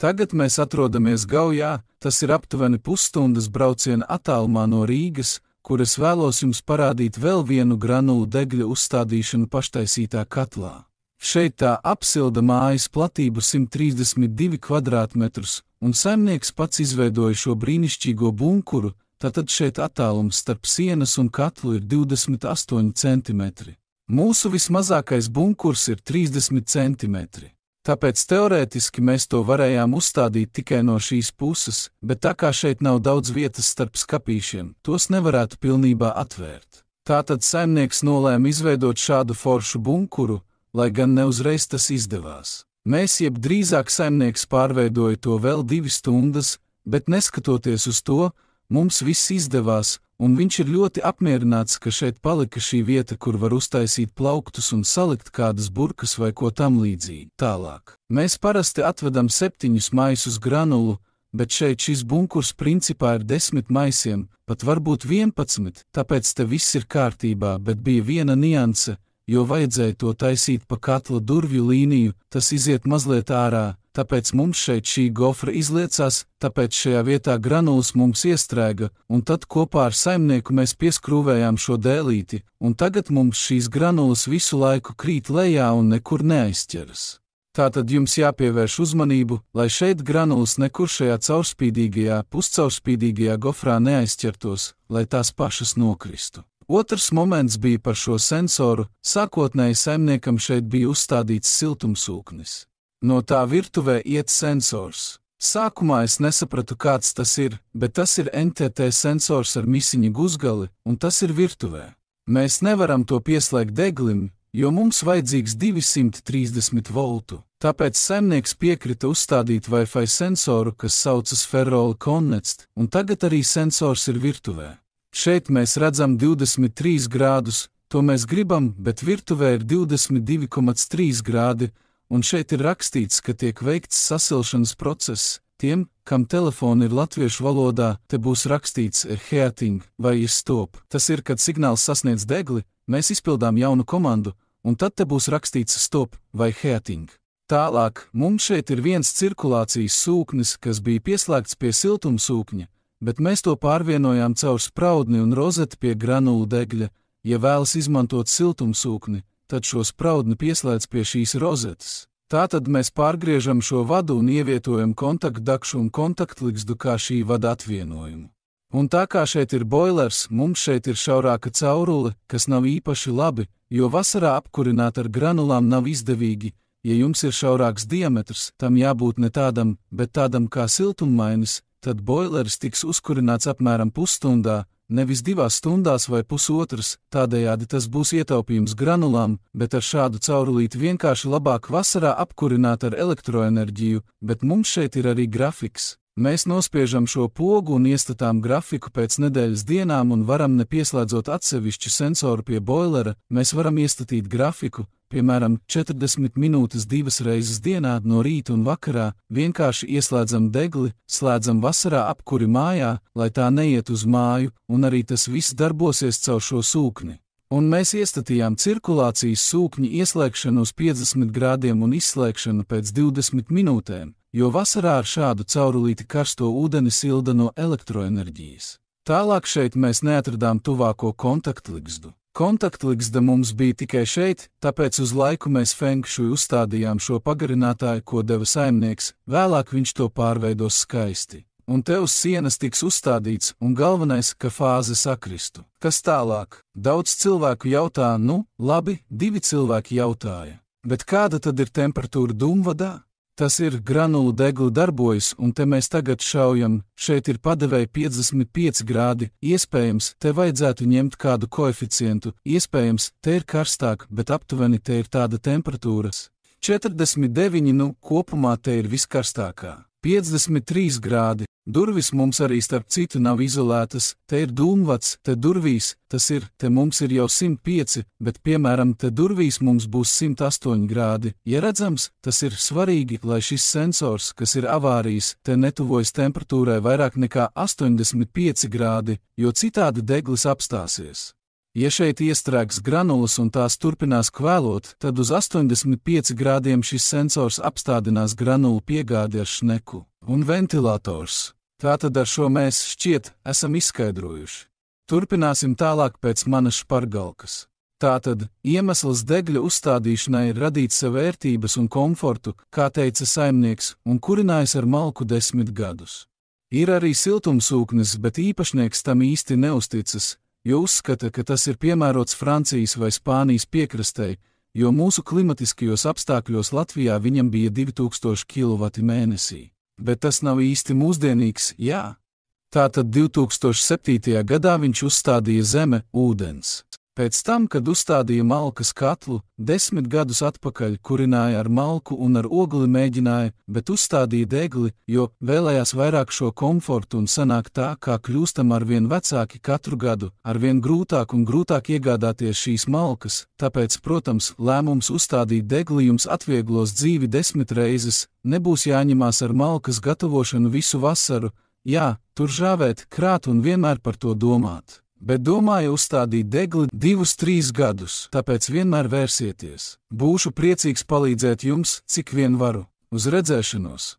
Tagad mēs atrodamies Gaujā, tas ir aptuveni pusstundas brauciena attālumā no Rīgas, kur es vēlos jums parādīt vēl vienu granulu degļa uzstādīšanu paštaisītā katlā. Šeit tā apsilda mājas platību 132 kvadrātmetrus, un saimnieks pats izveidoja šo brīnišķīgo bunkuru, tātad šeit attālums starp sienas un katlu ir 28 centimetri. Mūsu vismazākais bunkurs ir 30 centimetri. Tāpēc teorētiski mēs to varējām uzstādīt tikai no šīs puses, bet tā kā šeit nav daudz vietas starp skapīšiem, tos nevarētu pilnībā atvērt. Tātad saimnieks nolēma izveidot šādu foršu bunkuru, lai gan ne uzreiz tas izdevās. Mēs jeb drīzāk saimnieks pārveidoja to vēl 2 stundas, bet neskatoties uz to, mums viss izdevās, un viņš ir ļoti apmierināts, ka šeit palika šī vieta, kur var uztaisīt plauktus un salikt kādas burkas vai ko tam līdzīgi. Tālāk. Mēs parasti atvedam 7 maisus granulu, bet šeit šis bunkurs principā ir 10 maisiem, pat varbūt 11, tāpēc te viss ir kārtībā, bet bija viena nianse, jo vajadzēja to taisīt pa katla durvju līniju, tas iziet mazliet ārā, tāpēc mums šeit šī gofra izliecās, tāpēc šajā vietā granulas mums iestrēga, un tad kopā ar saimnieku mēs pieskrūvējām šo dēlīti, un tagad mums šīs granulas visu laiku krīt lejā un nekur neaizķeras. Tātad jums jāpievērš uzmanību, lai šeit granulas nekur šajā caurspīdīgajā, puscaurspīdīgajā gofrā neaizķertos, lai tās pašas nokristu. Otrs moments bija par šo sensoru, sākotnēji saimniekam šeit bija uzstādīts siltumsūknis. No tā virtuvē iet sensors. Sākumā es nesapratu, kāds tas ir, bet tas ir NTT sensors ar misiņu guzgali, un tas ir virtuvē. Mēs nevaram to pieslēgt deglim, jo mums vajadzīgs 230 voltu. Tāpēc saimnieks piekrita uzstādīt Wi-Fi sensoru, kas saucas Ferrola Connect, un tagad arī sensors ir virtuvē. Šeit mēs redzam 23 grādus, to mēs gribam, bet virtuvē ir 22,3 grādi, un šeit ir rakstīts, ka tiek veikts sasilšanas process. Tiem, kam telefoni ir latviešu valodā, te būs rakstīts heating vai stop. Tas ir, kad signāls sasniedz degli, mēs izpildām jaunu komandu, un tad te būs rakstīts stop vai heating. Tālāk, mums šeit ir viens cirkulācijas sūknis, kas bija pieslēgts pie siltumsūkņa, bet mēs to pārvienojām caur spraudni un rozeti pie granulu degļa. Ja vēlas izmantot siltumsūkni, tad šo spraudni pieslēdz pie šīs rozetes. Tātad mēs pārgriežam šo vadu un ievietojam kontaktdakšu un kontaktligzdu kā šī vada atvienojumu. Un tā kā šeit ir boilers, mums šeit ir šaurāka caurule, kas nav īpaši labi, jo vasarā apkurināt ar granulām nav izdevīgi. Ja jums ir šaurāks diametrs, tam jābūt ne tādam, bet tādam kā siltummainis, tad boileris tiks uzkurināts apmēram pusstundā, nevis 2 stundās vai pusotras, tādējādi tas būs ietaupījums granulām, bet ar šādu caurulīti vienkārši labāk vasarā apkurināt ar elektroenerģiju, bet mums šeit ir arī grafiks. Mēs nospiežam šo pogu un iestatām grafiku pēc nedēļas dienām un varam nepieslēdzot atsevišķu sensoru pie boilera, mēs varam iestatīt grafiku, piemēram, 40 minūtes 2 reizes dienā no rīta un vakarā, vienkārši ieslēdzam degli, slēdzam vasarā apkuri mājā, lai tā neiet uz māju, un arī tas viss darbosies caur šo sūkni. Un mēs iestatījām cirkulācijas sūkņa ieslēgšanu uz 50 grādiem un izslēgšanu pēc 20 minūtēm, jo vasarā ar šādu caurulīti karsto ūdeni silda no elektroenerģijas. Tālāk šeit mēs neatradām tuvāko kontaktligzdu. Kontaktligzda mums bija tikai šeit, tāpēc uz laiku mēs fengšuju uzstādījām šo pagarinātāju, ko deva saimnieks, vēlāk viņš to pārveidos skaisti. Un te uz sienas tiks uzstādīts, un galvenais, ka fāze sakristu. Kas tālāk? Daudz cilvēku jautā, labi, 2 cilvēki jautāja. Bet kāda tad ir temperatūra dūmvadā? Tas ir granulu degli darbojas, un te mēs tagad šaujam, šeit ir padevēja 55 grādi, iespējams, te vajadzētu ņemt kādu koeficientu, iespējams, te ir karstāk, bet aptuveni te ir tāda temperatūras. 49, kopumā te ir viskarstākā. 53 grādi, durvis mums arī starp citu nav izolētas, te ir dūmvads, te durvīs, tas ir, te mums ir jau 105, bet piemēram te durvīs mums būs 108 grādi. Ja redzams, tas ir svarīgi, lai šis sensors, kas ir avārijas, te netuvojas temperatūrai vairāk nekā 85 grādi, jo citādi deglis apstāsies. Ja šeit iestrēgs granulas un tās turpinās kvēlot, tad uz 85 grādiem šis sensors apstādinās granulu piegādi ar šneku un ventilators. Tātad ar šo mēs šķiet esam izskaidrojuši. Turpināsim tālāk pēc manas špargalkas. Tātad iemesls degļa uzstādīšanai ir radīt sev vērtības un komfortu, kā teica saimnieks, un kurinājis ar malku 10 gadus. Ir arī siltumsūknis, bet īpašnieks tam īsti neusticas, jo uzskata, ka tas ir piemērots Francijas vai Spānijas piekrastei, jo mūsu klimatiskajos apstākļos Latvijā viņam bija 2000 kW mēnesī. Bet tas nav īsti mūsdienīgs, jā. Tātad 2007. gadā viņš uzstādīja zeme, ūdens. Pēc tam, kad uzstādīja malkas katlu, 10 gadus atpakaļ kurināja ar malku un ar ogli mēģināja, bet uzstādīja degli, jo vēlējās vairāk šo komfortu un sanāk tā, kā kļūstam arvien vecāki katru gadu, arvien grūtāk un grūtāk iegādāties šīs malkas, tāpēc, protams, lēmums uzstādīt degli jums atvieglos dzīvi 10 reizes, nebūs jāņemās ar malkas gatavošanu visu vasaru, jā, tur žāvēt, krāt un vienmēr par to domāt. Bet domāju uzstādīt degli 2-3 gadus, tāpēc vienmēr vērsieties. Būšu priecīgs palīdzēt jums, cik vien varu. Uz redzēšanos!